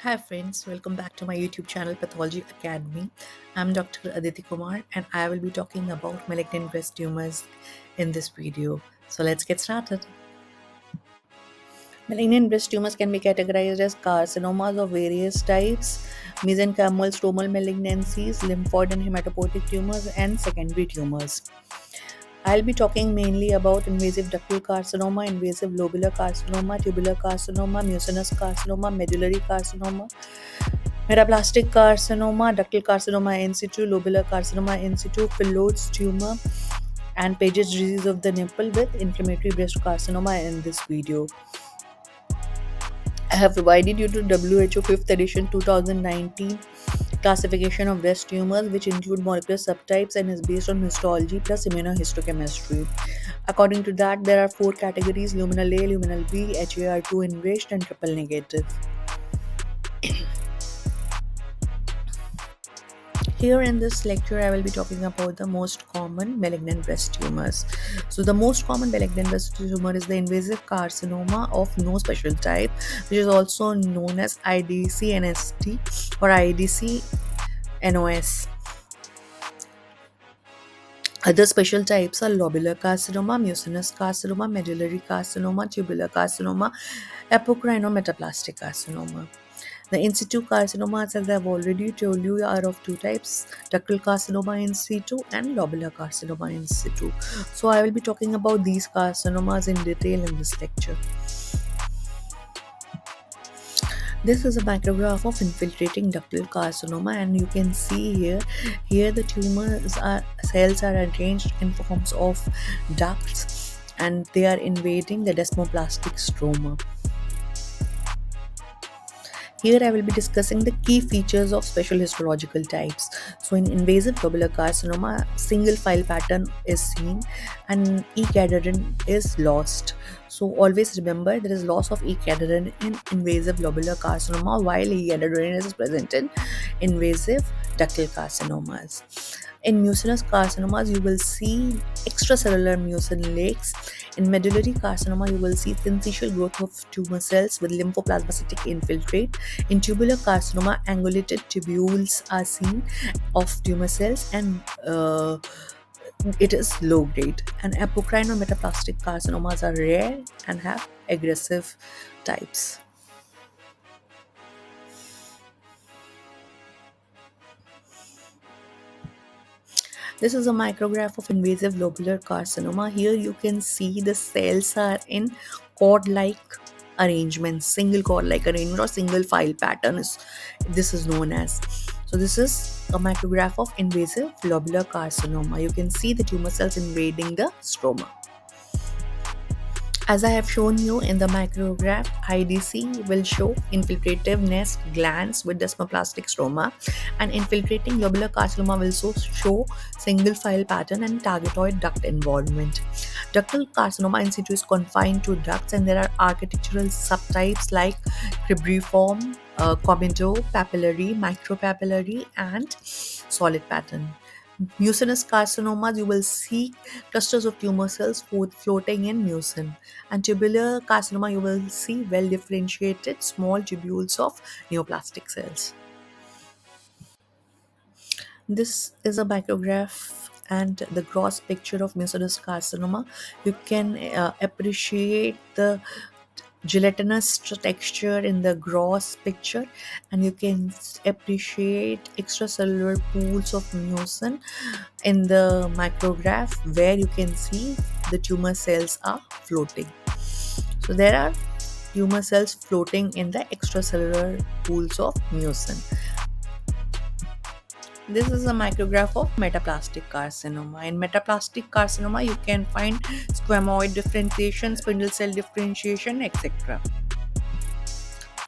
Hi friends, welcome back to my YouTube channel Pathology Academy. I'm Dr. Aditi Kumar and I will be talking about malignant breast tumors in this video. So let's get started. Malignant breast tumors can be categorized as carcinomas of various types, mesenchymal stromal malignancies, lymphoid and hematopoietic tumors, and secondary tumors. I'll be talking mainly about invasive ductal carcinoma, invasive lobular carcinoma, tubular carcinoma, mucinous carcinoma, medullary carcinoma, metaplastic carcinoma, ductal carcinoma in situ, lobular carcinoma in situ, Phyllodes tumor, and Paget's disease of the nipple with inflammatory breast carcinoma in this video. I have provided you to WHO 5th edition 2019 classification of breast tumors, which include molecular subtypes and is based on histology plus immunohistochemistry. According to that, there are four categories: luminal A, luminal B, HAR2 enriched, and triple negative. Here in this lecture, I will be talking about the most common malignant breast tumors. So, the most common malignant breast tumor is the invasive carcinoma of no special type, which is also known as IDC-NST or IDC-NOS. Other special types are lobular carcinoma, mucinous carcinoma, medullary carcinoma, tubular carcinoma, apocrino-metaplastic carcinoma. The in situ carcinomas, as I've already told you, are of two types: ductal carcinoma in situ and lobular carcinoma in situ. So, I will be talking about these carcinomas in detail in this lecture. This is a micrograph of infiltrating ductal carcinoma, and you can see here the tumors are cells are arranged in forms of ducts, and they are invading the desmoplastic stroma. Here I will be discussing the key features of special histological types. So in invasive lobular carcinoma, single file pattern is seen and E-cadherin is lost. So always remember there is loss of E-cadherin in invasive lobular carcinoma while E-cadherin is present in invasive ductal carcinomas. In mucinous carcinomas, you will see extracellular mucin lakes. In medullary carcinoma, you will see syncytial growth of tumor cells with lymphoplasmacytic infiltrate. In tubular carcinoma, angulated tubules are seen of tumor cells, and it is low grade. And apocrine or metaplastic carcinomas are rare and have aggressive types. This is a micrograph of invasive lobular carcinoma. Here you can see the cells are in cord-like arrangement, single cord-like arrangement or single file pattern is this is known as. So this is a micrograph of invasive lobular carcinoma. You can see the tumor cells invading the stroma. As I have shown you in the micrograph, IDC will show infiltrative nest glands with desmoplastic stroma, and infiltrating lobular carcinoma will show single file pattern and targetoid duct involvement. Ductal carcinoma in situ is confined to ducts, and there are architectural subtypes like cribriform, comedo, papillary, micropapillary, and solid pattern. Mucinous carcinomas, you will see clusters of tumor cells floating in mucin. And tubular carcinoma, you will see well differentiated small tubules of neoplastic cells. This is a micrograph and the gross picture of mucinous carcinoma. You can appreciate the gelatinous texture in the gross picture, and you can appreciate extracellular pools of mucin in the micrograph where you can see the tumor cells are floating. So there are tumor cells floating in the extracellular pools of mucin. This is a micrograph of metaplastic carcinoma. In metaplastic carcinoma, you can find squamoid differentiation, spindle cell differentiation, etc.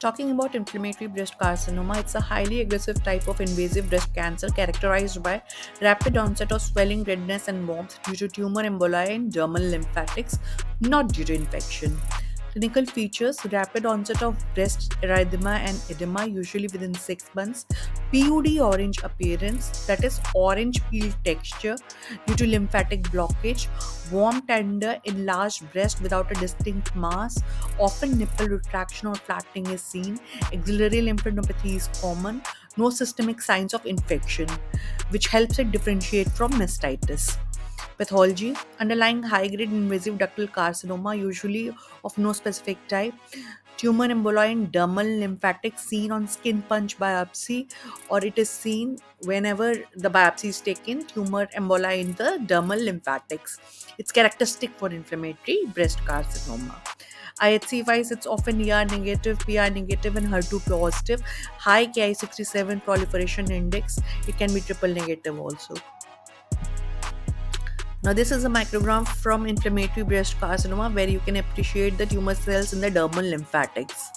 Talking about inflammatory breast carcinoma, it's a highly aggressive type of invasive breast cancer characterized by rapid onset of swelling, redness, and warmth due to tumor emboli in dermal lymphatics, not due to infection. Clinical features: rapid onset of breast erythema and edema, usually within 6 months. PUD orange appearance, that is, orange peel texture due to lymphatic blockage. Warm, tender, enlarged breast without a distinct mass. Often nipple retraction or flattening is seen. Axillary lymphadenopathy is common. No systemic signs of infection, which helps it differentiate from mastitis. Pathology: underlying high grade invasive ductal carcinoma, usually of no specific type. Tumor emboli in dermal lymphatic, seen on skin punch biopsy, or it is seen whenever the biopsy is taken. Tumor emboli in the dermal lymphatics. It's characteristic for inflammatory breast carcinoma. IHC wise, it's often ER negative, PR negative, and HER2 positive. High Ki67 proliferation index. It can be triple negative also. Now, this is a microgram from inflammatory breast carcinoma where you can appreciate the tumor cells in the dermal lymphatics.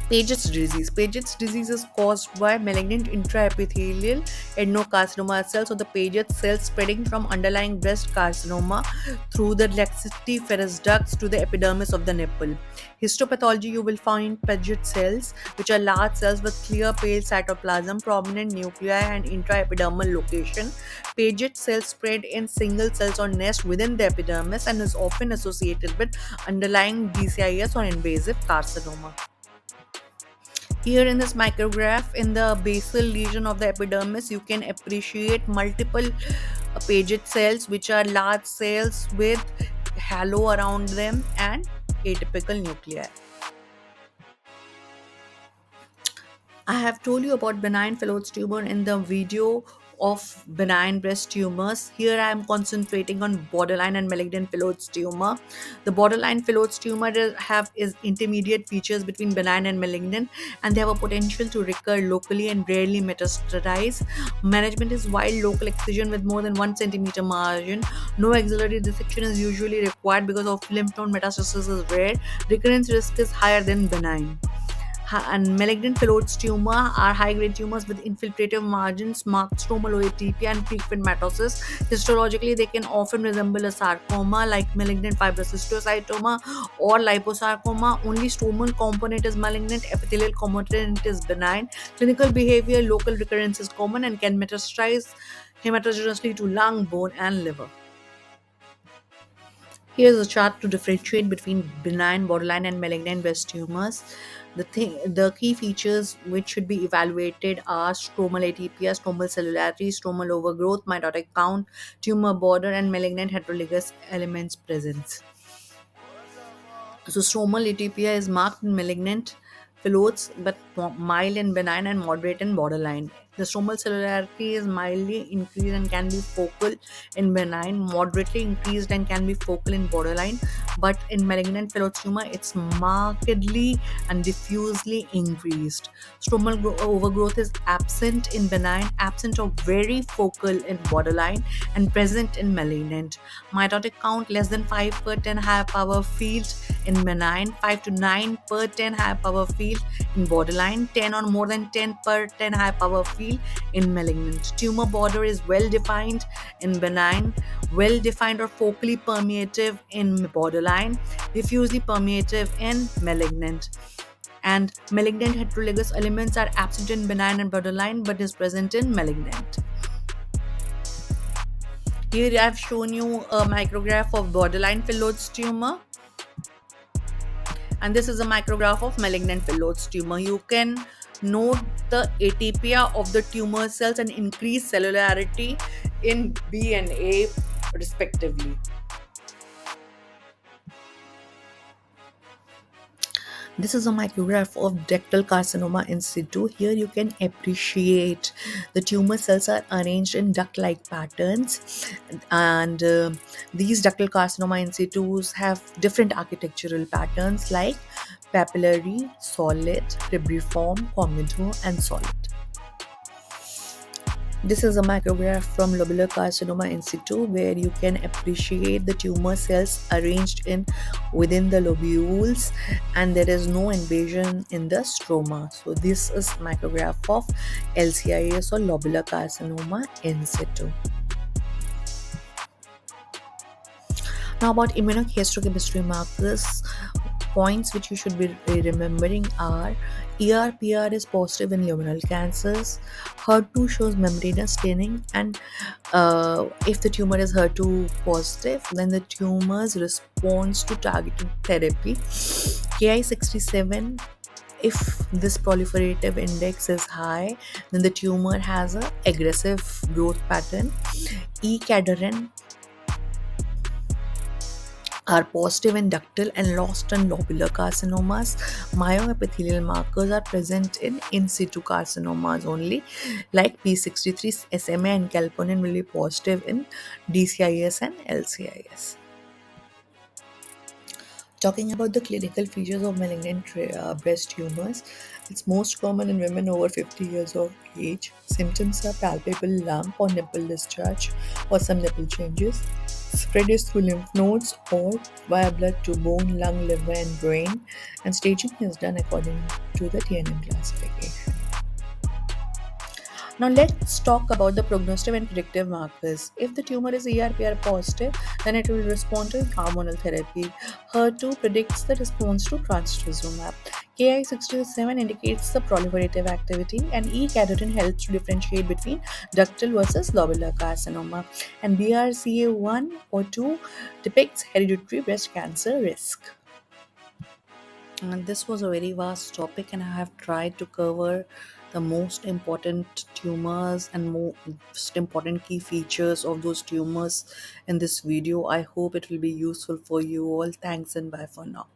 Paget's disease. Paget's disease is caused by malignant intraepithelial adenocarcinoma cells, or the Paget cells spreading from underlying breast carcinoma through the laxatiferous ducts to the epidermis of the nipple. Histopathology: you will find Paget cells, which are large cells with clear pale cytoplasm, prominent nuclei, and intraepidermal location. Paget cells spread in single cells or nest within the epidermis and is often associated with underlying DCIS or invasive carcinoma. Here in this micrograph, in the basal lesion of the epidermis, you can appreciate multiple Paget cells, which are large cells with halo around them and atypical nuclei. I have told you about benign Phyllodes tumor in the video of benign breast tumors. Here I am concentrating on borderline and malignant Phyllodes tumor. The borderline Phyllodes tumor is intermediate features between benign and malignant, and they have a potential to recur locally and rarely metastasize. Management is wide local excision with more than 1 centimeter margin. No axillary dissection is usually required because of lymph node metastasis is rare. Recurrence risk is higher than benign. And malignant Phyllodes tumor are high-grade tumors with infiltrative margins, marked stromal OATP, and frequent mitosis. Histologically, they can often resemble a sarcoma like malignant fibrous histiocytoma or liposarcoma. Only stromal component is malignant, epithelial component is benign. Clinical behavior: local recurrence is common and can metastasize hematogenously to lung, bone, and liver. Here's a chart to differentiate between benign, borderline, and malignant breast tumors. The key features which should be evaluated are stromal atypia, stromal cellularity, stromal overgrowth, mitotic count, tumor border, and malignant heterologous elements presence. So stromal atypia is marked in malignant Phyllodes, but mild and benign and moderate and borderline. The stromal cellularity is mildly increased and can be focal in benign, moderately increased and can be focal in borderline, but in malignant Phyllodes tumor, it's markedly and diffusely increased. Stromal overgrowth is absent in benign, absent or very focal in borderline, and present in malignant. Mitotic count less than 5 per 10 higher power field in benign, 5 to 9 per 10 higher power field in borderline, 10 or more than 10 per 10 higher power field in malignant. Tumor border is well defined in benign, well defined or focally permeative in borderline, diffusely permeative in malignant. And malignant heterologous elements are absent in benign and borderline but is present in malignant. Here I have shown you a micrograph of borderline Phyllodes tumor, and this is a micrograph of malignant Phyllodes tumor. You can note the atypia of the tumor cells and increased cellularity in B and A respectively. This is a micrograph of ductal carcinoma in situ. Here you can appreciate the tumor cells are arranged in duct-like patterns, and these ductal carcinoma in situs have different architectural patterns like papillary, solid, cribriform, comedo, and solid. This is a micrograph from lobular carcinoma in situ where you can appreciate the tumor cells arranged in within the lobules, and there is no invasion in the stroma. So this is micrograph of LCIS or lobular carcinoma in situ. Now, about immunohistochemistry markers, points which you should be remembering are ERPR is positive in luminal cancers, HER2 shows membranous staining, and if the tumor is HER2 positive, then the tumor's response to targeted therapy. Ki67, if this proliferative index is high, then the tumor has a aggressive growth pattern. E cadherin are positive in ductal and lost and lobular carcinomas. Myoepithelial markers are present in situ carcinomas only, like P63, SMA, and calponin will be positive in DCIS and LCIS. Talking about the clinical features of malignant breast tumors, it's most common in women over 50 years of age. Symptoms are palpable lump or nipple discharge or some nipple changes. Spread is through lymph nodes or via blood to bone, lung, liver, and brain. And staging is done according to the TNM classification. Now let's talk about the prognostic and predictive markers. If the tumor is ERPR positive, then it will respond to hormonal therapy. HER2 predicts the response to trastuzumab. Ki67 indicates the proliferative activity, and E-cadherin helps to differentiate between ductal versus lobular carcinoma. And BRCA1 or 2 depicts hereditary breast cancer risk. And this was a very vast topic, and I have tried to cover the most important tumors and most important key features of those tumors in this video. I hope it will be useful for you all. Thanks and bye for now.